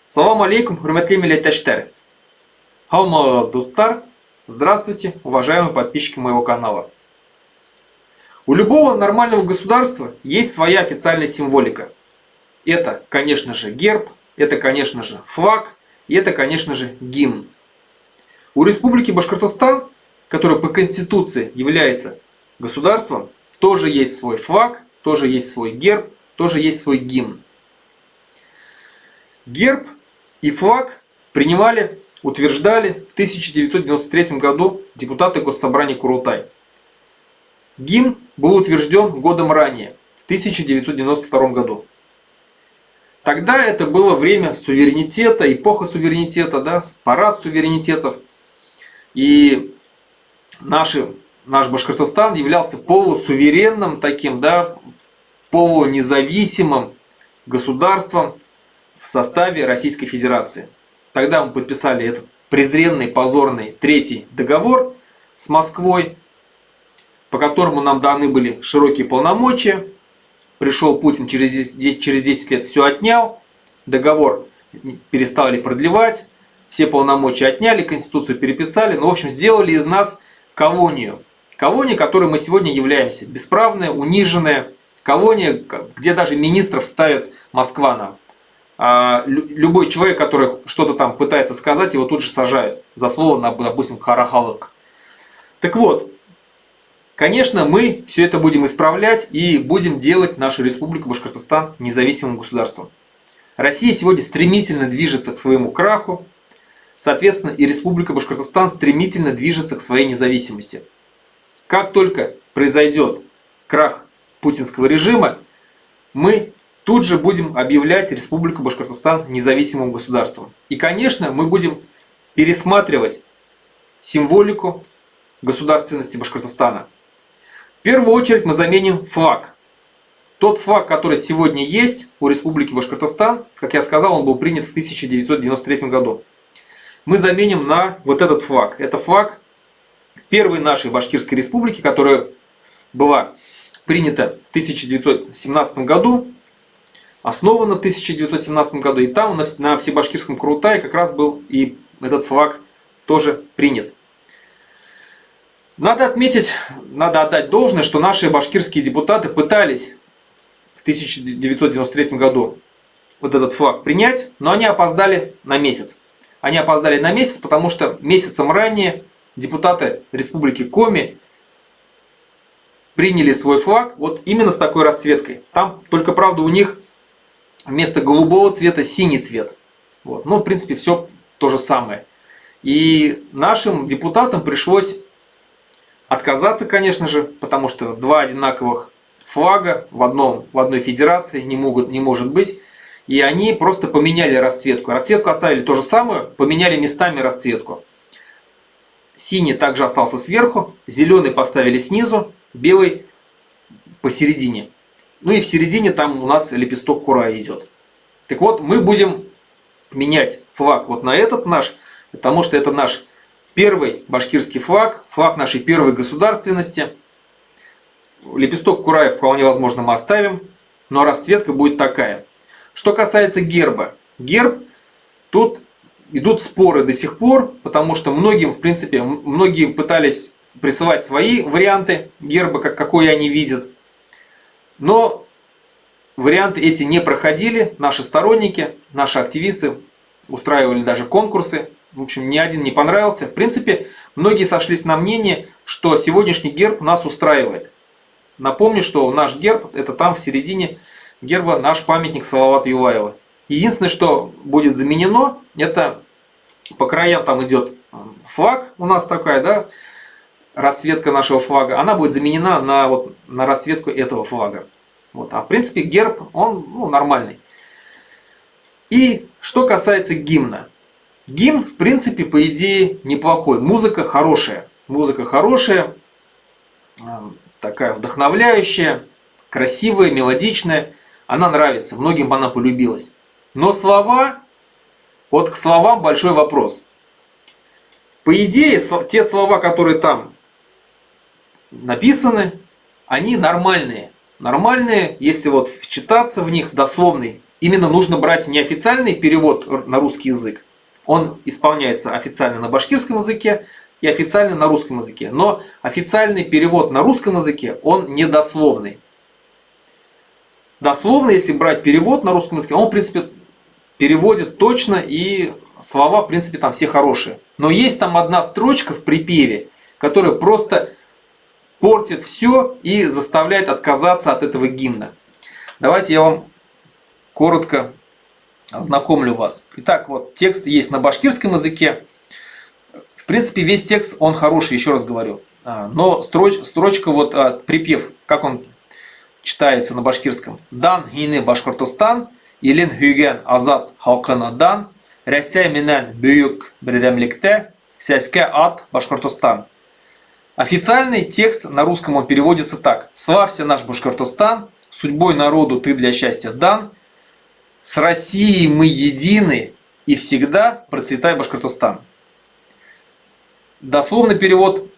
Салам алейкум, хурматли милләттәштәр. Һаумы дуттар, здравствуйте, уважаемые подписчики моего канала. У любого нормального государства есть своя официальная символика. Это, конечно же, герб, это, конечно же, флаг, и это, конечно же, гимн. У Республики Башкортостан, которая по Конституции является государством, тоже есть свой флаг, тоже есть свой герб, тоже есть свой гимн. Герб и флаг утверждали в 1993 году депутаты Госсобрания Курултай. Гимн был утвержден годом ранее, в 1992 году. Тогда это было время суверенитета, эпоха суверенитета, да, парад суверенитетов. И наш Башкортостан являлся полусуверенным таким, да, полунезависимым государством в составе Российской Федерации. Тогда мы подписали этот презренный, позорный третий договор с Москвой, по которому нам даны были широкие полномочия. Пришел Путин через 10 лет, все отнял, договор перестали продлевать, все полномочия отняли, Конституцию переписали, в общем, сделали из нас колонию. Колония, которой мы сегодня являемся. Бесправная, униженная колония, где даже министров ставит Москва нам. А любой человек, который что-то там пытается сказать, его тут же сажают за слово, допустим, карахалык. Так вот, конечно, мы все это будем исправлять и будем делать нашу Республику Башкортостан независимым государством. Россия сегодня стремительно движется к своему краху, соответственно, и Республика Башкортостан стремительно движется к своей независимости. Как только произойдет крах путинского режима, мы тут же будем объявлять Республику Башкортостан независимым государством. И, конечно, мы будем пересматривать символику государственности Башкортостана. В первую очередь мы заменим флаг. Тот флаг, который сегодня есть у Республики Башкортостан, как я сказал, он был принят в 1993 году. Мы заменим на вот этот флаг. Это флаг первой нашей Башкирской республики, которая была принята в 1917 году, основана в 1917 году, и там на Всебашкирском Курултае как раз был и этот флаг тоже принят. Надо отметить, надо отдать должное, что наши башкирские депутаты пытались в 1993 году вот этот флаг принять, но они опоздали на месяц. Они опоздали на месяц, потому что месяцем ранее депутаты Республики Коми приняли свой флаг вот именно с такой расцветкой. Там только, правда, у них вместо голубого цвета синий цвет. Вот. Но, в принципе, все то же самое. И нашим депутатам пришлось отказаться, конечно же, потому что два одинаковых флага в одной федерации не может быть. И они просто поменяли расцветку. Расцветку оставили то же самое, поменяли местами расцветку. Синий также остался сверху, зеленый поставили снизу, белый посередине. Ну и в середине там у нас лепесток кураи идет. Так вот, мы будем менять флаг вот на этот наш, потому что это наш первый башкирский флаг, флаг нашей первой государственности. Лепесток кураи вполне возможно мы оставим, но расцветка будет такая. Что касается герба. Герб, тут идут споры до сих пор, потому что многие пытались присылать свои варианты герба, какой они видят. Но варианты эти не проходили. Наши сторонники, наши активисты устраивали даже конкурсы. В общем, ни один не понравился. В принципе, многие сошлись на мнение, что сегодняшний герб нас устраивает. Напомню, что наш герб, это там в середине герба наш памятник Салавата Юлаева. Единственное, что будет заменено, это по краям там идет флаг у нас такая, да, расцветка нашего флага. Она будет заменена на расцветку этого флага. Вот. А в принципе герб, он нормальный. И что касается гимна. Гимн, в принципе, по идее, неплохой. Музыка хорошая. Музыка хорошая, такая вдохновляющая, красивая, мелодичная. Она нравится, многим она полюбилась. Но слова, вот к словам большой вопрос. По идее, те слова, которые там написаны, они нормальные. Нормальные, если вот вчитаться в них, дословный именно нужно брать не официальный перевод на русский язык. Он исполняется официально на башкирском языке и официально на русском языке. Но официальный перевод на русском языке, он недословный. Дословно, если брать перевод на русском языке, он, в принципе, переводит точно, и слова, в принципе, там все хорошие. Но есть там одна строчка в припеве, которая просто портит все и заставляет отказаться от этого гимна. Давайте я вам коротко ознакомлю вас. Итак, вот текст есть на башкирском языке. В принципе, весь текст, он хороший, еще раз говорю. Но строчка, вот припев, как он читается на башкирском. Дан хине Башкортостан, илин хюген азат халканадан, рәсәй менән бүйүк бердәмлектә, сәскә ат Башкортостан. Официальный текст на русском он переводится так. Славься наш Башкортостан, судьбой народу ты для счастья дан, с Россией мы едины и всегда процветай Башкортостан. Дословный перевод.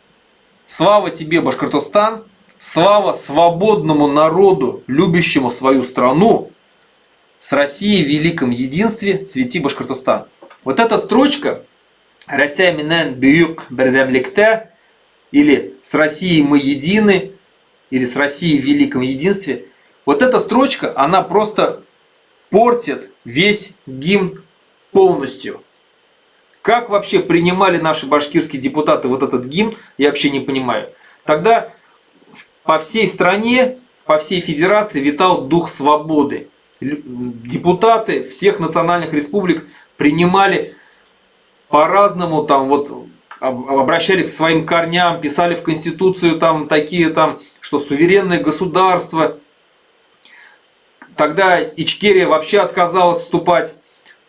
Слава тебе, Башкортостан, слава свободному народу, любящему свою страну, с Россией в великом единстве цвети Башкортостан. Вот эта строчка «Рәсәй менән бүйүк бердәмлектә» или «С Россией мы едины» или «С Россией в великом единстве», вот эта строчка, она просто портит весь гимн полностью. Как вообще принимали наши башкирские депутаты вот этот гимн, я вообще не понимаю. Тогда по всей стране, по всей федерации витал дух свободы. Депутаты всех национальных республик принимали по-разному, там вот обращались к своим корням, писали в Конституцию там такие там, что суверенное государство. Тогда Ичкерия вообще отказалась вступать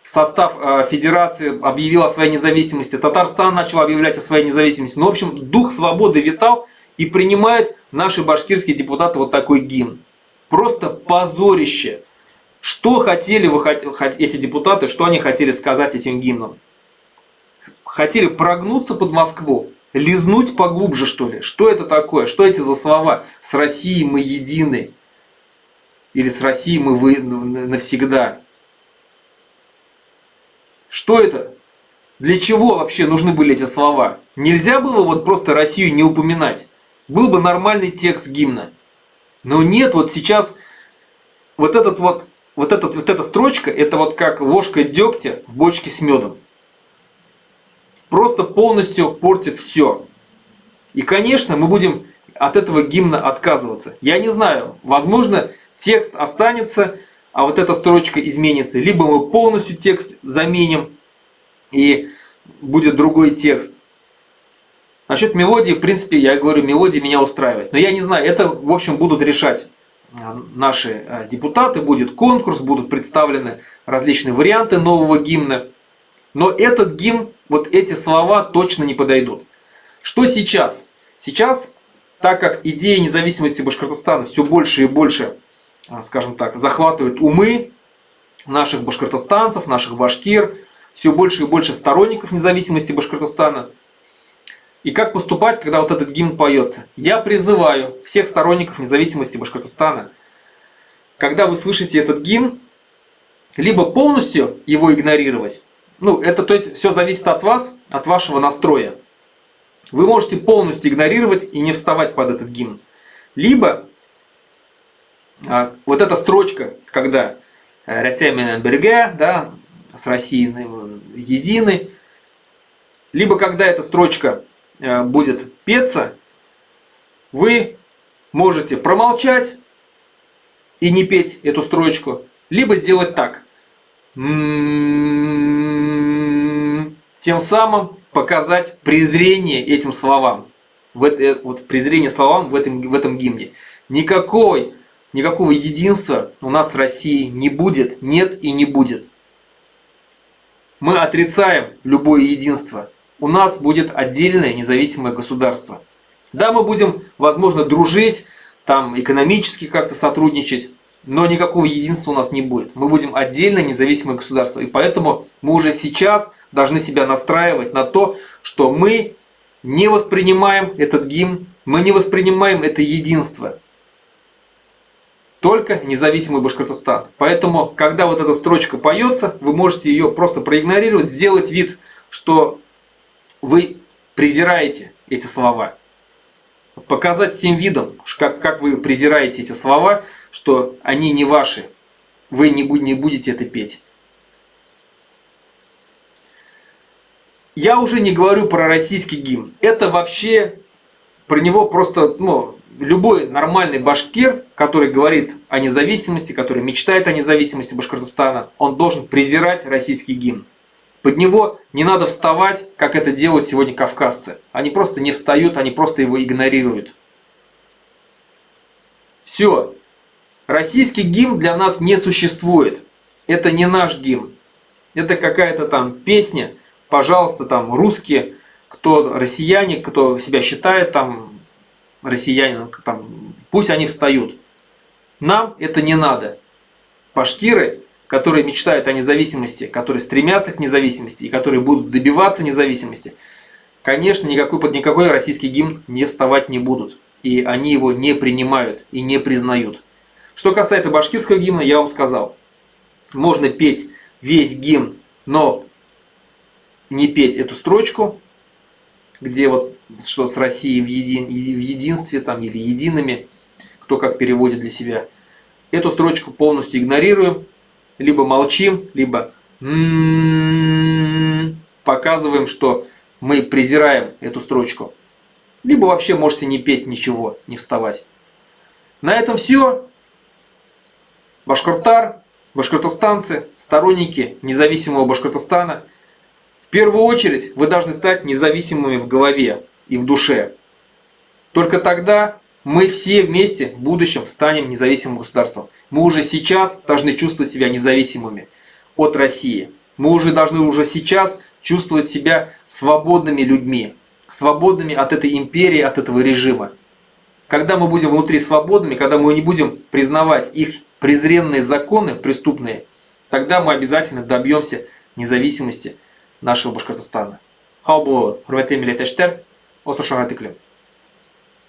в состав федерации, объявила о своей независимости. Татарстан начал объявлять о своей независимости. Ну, в общем, дух свободы витал, и принимают наши башкирские депутаты вот такой гимн. Просто позорище. Что хотели эти депутаты, что они хотели сказать этим гимном? Хотели прогнуться под Москву? Лизнуть поглубже, что ли? Что это такое? Что эти за слова? С Россией мы едины. Или с Россией мы навсегда. Что это? Для чего вообще нужны были эти слова? Нельзя было вот просто Россию не упоминать. Был бы нормальный текст гимна. Но нет, вот сейчас вот эта строчка, это вот как ложка дегтя в бочке с медом. Просто полностью портит все. И, конечно, мы будем от этого гимна отказываться. Я не знаю, возможно, текст останется, а вот эта строчка изменится. Либо мы полностью текст заменим, и будет другой текст. Насчет мелодии, в принципе, я говорю, мелодия меня устраивает. Но я не знаю, это, в общем, будут решать наши депутаты. Будет конкурс, будут представлены различные варианты нового гимна. Но этот гимн, вот эти слова точно не подойдут. Что сейчас? Сейчас, так как идея независимости Башкортостана все больше и больше, скажем так, захватывает умы наших башкортостанцев, наших башкир, все больше и больше сторонников независимости Башкортостана. И как поступать, когда вот этот гимн поется? Я призываю всех сторонников независимости Башкортостана, когда вы слышите этот гимн, либо полностью его игнорировать. Ну, это, то есть, все зависит от вас, от вашего настроя. Вы можете полностью игнорировать и не вставать под этот гимн. Либо вот эта строчка, когда «Рәсәй менән бергә», да, с Россией едины, либо когда эта строчка будет петься, вы можете промолчать и не петь эту строчку, либо сделать так. Тем самым показать презрение этим словам. Вот презрение словам в этом гимне. Никакого единства у нас с Россией не будет, нет и не будет. Мы отрицаем любое единство. У нас будет отдельное независимое государство. Да, мы будем, возможно, дружить, там экономически как-то сотрудничать, но никакого единства у нас не будет. Мы будем отдельное независимое государство. И поэтому мы уже сейчас должны себя настраивать на то, что мы не воспринимаем этот гимн, мы не воспринимаем это единство. только независимый Башкортостан. Поэтому, когда вот эта строчка поется, вы можете ее просто проигнорировать, сделать вид, что вы презираете эти слова. Показать всем видом, как вы презираете эти слова, что они не ваши. Вы не будете это петь. Я уже не говорю про российский гимн. Это вообще, про него просто, любой нормальный башкир, который говорит о независимости, который мечтает о независимости Башкортостана, он должен презирать российский гимн. Под него не надо вставать, как это делают сегодня кавказцы. Они просто не встают, они просто его игнорируют. Все. Российский гимн для нас не существует. Это не наш гимн. Это какая-то там песня. Пожалуйста, там русские, кто россияне, кто себя считает там россиянином, там, пусть они встают. Нам это не надо. Башкиры, которые мечтают о независимости, которые стремятся к независимости и которые будут добиваться независимости, конечно, под никакой российский гимн не вставать не будут. И они его не принимают и не признают. Что касается башкирского гимна, я вам сказал. Можно петь весь гимн, но не петь эту строчку, где вот что с Россией в единстве там, или едиными, кто как переводит для себя. Эту строчку полностью игнорируем, либо молчим, либо показываем, что мы презираем эту строчку. Либо вообще можете не петь ничего, не вставать. На этом все. Башкортар, башкортостанцы, сторонники независимого Башкортостана. В первую очередь вы должны стать независимыми в голове и в душе. Только тогда мы все вместе в будущем станем независимым государством. Мы уже сейчас должны чувствовать себя независимыми от России. Мы уже должны сейчас чувствовать себя свободными людьми. Свободными от этой империи, от этого режима. Когда мы будем внутри свободными, когда мы не будем признавать их презренные законы преступные, тогда мы обязательно добьемся независимости нашего Башкортостана. Хау булот, хурматтуу миллеттештер, осо шаңа тиклим.